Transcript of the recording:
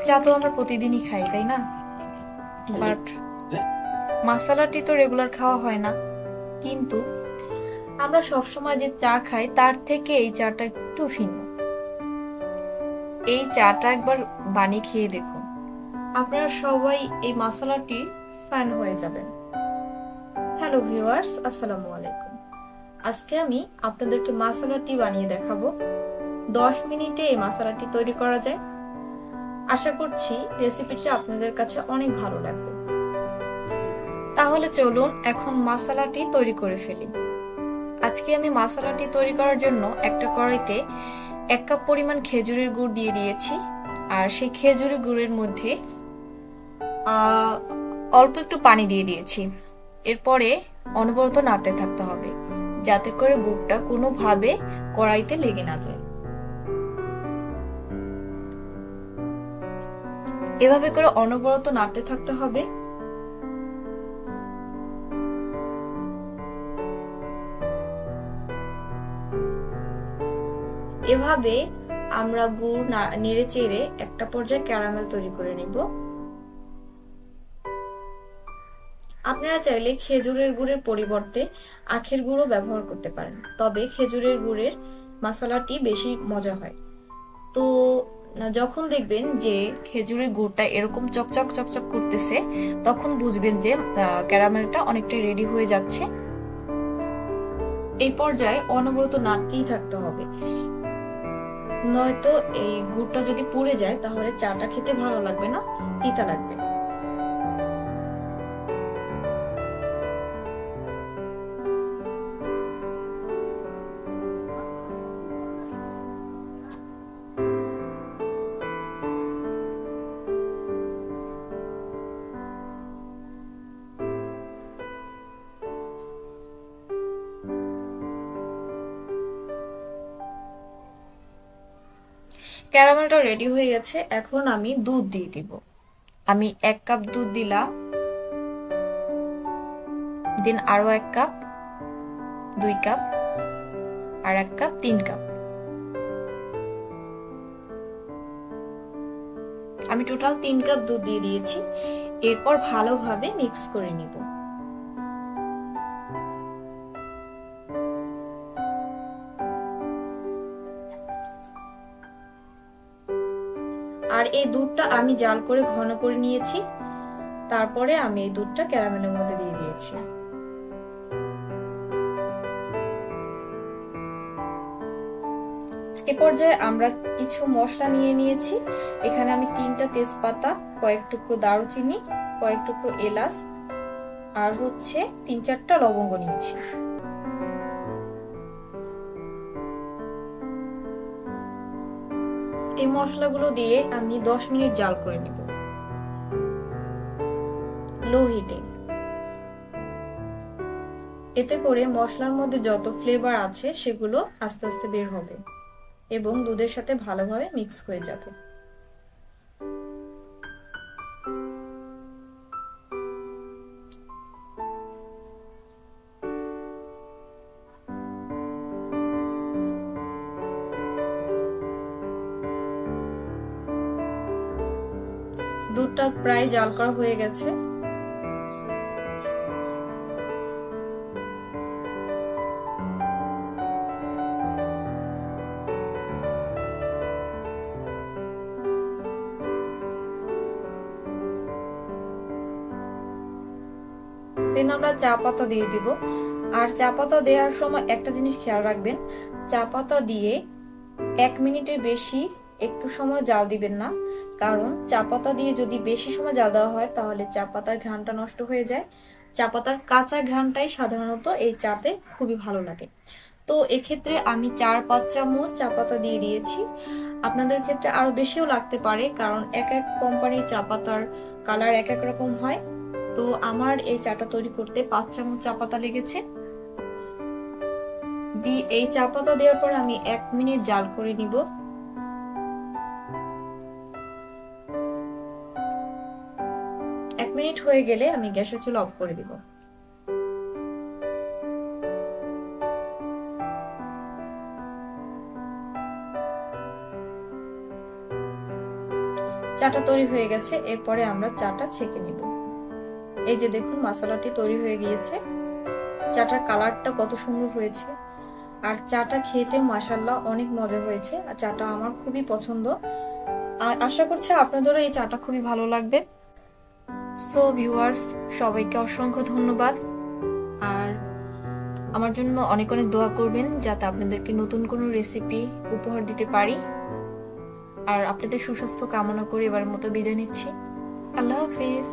চা তো আমরা প্রতিদিনই খাই, তাই না? বাট মাসালা টি তো রেগুলার খাওয়া হয় না। কিন্তু আমরা সবসময় যে চা খাই তার থেকে এই চাটা একটু ভিন্ন। এই চাটা একবার বানিয়ে খেয়ে দেখুন, আপনারা সবাই এই মাসালা টি ফ্যান হয়ে যাবেন। হ্যালো ভিউয়ার্স, আসসালামু আলাইকুম। আজকে আমি আপনাদেরকে মাসালা টি বানিয়ে দেখাবো। 10 মিনিটে এই মাসালা টি তৈরি করা যায়। আশা করছি রেসিপিটা আপনাদের কাছে অনেক ভালো লাগবে। তাহলে চলুন এখন মশলাটি তৈরি করে ফেলি। আজকে আমি মশলাটি তৈরি করার জন্য একটা কড়াইতে 1 কাপ পরিমাণ খেজুরের গুড় দিয়ে দিয়েছি। আর সেই খেজুরের গুড়ের মধ্যে অল্প একটু পানি দিয়ে দিয়েছি। এরপরে অনবরত নাড়তে থাকতে হবে, যাতে করে গুড়টা কোনোভাবে কড়াইতে লেগে না যায়। এভাবে করে অনবরত নাড়তে থাকতে হবে। এভাবে আমরা গুড় নেড়ে চেড়ে একটা পর্যায়ে ক্যারামেল তৈরি করে নিব। আপনারা চাইলে খেজুরের গুড়ের পরিবর্তে আখের গুড়ও ব্যবহার করতে পারেন, তবে খেজুরের গুড়ের মশলাটি বেশি মজা হয়। তো যখন দেখবেন যে খেজুরের গুড়টা এরকম চকচক চকচক করতেছে, তখন বুঝবেন যে ক্যারামেলটা অনেকটা রেডি হয়ে যাচ্ছে। এই পর্যায়ে অনবরত নাড়তেই থাকতে হবে, নয়তো এই গুড়টা যদি পুড়ে যায় তাহলে চাটা খেতে ভালো লাগবে না, তিতা লাগবে। ক্যারামেলটা রেডি হয়ে গেছে। এখন আমি দুধ দিয়ে দিব। আমি 1 কাপ দুধ দিলাম, দেন আরো 1 কাপ, 2 কাপ, আর 1 কাপ, 3 কাপ। আমি টোটাল 3 কাপ দুধ দিয়ে দিয়েছি। এরপর ভালোভাবে মিক্স করে নিব। আর এই দুধটা আমি জাল করে ঘন করে নিয়েছি। তারপরে আমি এই দুধটা ক্যারামেলের মধ্যে দিয়ে দিয়েছি। এ পর্যায়ে আমরা কিছু মশলা নিয়ে নিয়েছি। এখানে আমি 3টা তেজপাতা, কয়েক টুকরো দারুচিনি, কয়েক টুকরো এলাচ, আর হচ্ছে 3-4টা লবঙ্গ নিয়েছি। এই মশলাগুলো দিয়ে আমি 10 মিনিট জাল করে নেব লো হিটে। এতে করে মশলার মধ্যে যত ফ্লেভার আছে সেগুলো আস্তে আস্তে বের হবে এবং দুধের সাথে ভালোভাবে মিক্স হয়ে যাবে। দুধটা প্রায় জাল করা হয়ে গেছে। দেন আমরা চা পাতা দিয়ে দিব। আর চা পাতা দেওয়ার সময় একটা জিনিস খেয়াল রাখবেন, চা পাতা দিয়ে 1 মিনিটের বেশি একটু সময় জাল দিবেন না। কারণ চা পাতা দিয়ে যদি বেশি সময় জাল দেওয়া হয় তাহলে চা পাতার ঘ্রাণটা নষ্ট হয়ে যায়। চা পাতার কাঁচা ঘ্রাণটাই সাধারণত এই চাতে খুবই ভালো লাগে। তো এক্ষেত্রে আমি 4-5 চামচ চা পাতা দিয়ে দিয়েছি। আপনাদের ক্ষেত্রে আরো বেশিও লাগতে পারে, কারণ এক এক কোম্পানির চা পাতার কালার এক এক রকম হয়। তো আমার এই চাটা তৈরি করতে 5 চামচ চা পাতা লেগেছে। এই চা পাতা দেওয়ার পর আমি 1 মিনিট জাল করে নিব। 1 মিনিট হয়ে গেলে আমি গ্যাসের চুলা অফ করে দিব। চাটা তৈরি হয়ে গেছে, এরপরে আমরা চাটা ছেঁকে নিব। এই যে দেখুন মশলাটি তৈরি হয়ে গিয়েছে, চাটার কালারটা কত সুন্দর হয়েছে, আর চাটা খেতে মাশাআল্লাহ অনেক মজা হয়েছে। আর চাটা আমার খুবই পছন্দ, আশা করছি আপনাদেরও এই চাটা খুবই ভালো লাগবে। সো ভিউয়ার্স, সবাইকে অসংখ্য ধন্যবাদ, আর আমার জন্য অনেক অনেক দোয়া করবেন যাতে আপনাদেরকে নতুন কোনো রেসিপি উপহার দিতে পারি। আর আপনাদের সুস্বাস্থ্য কামনা করে এবার মতো বিদায় নিচ্ছি। আল্লাহ হাফেজ।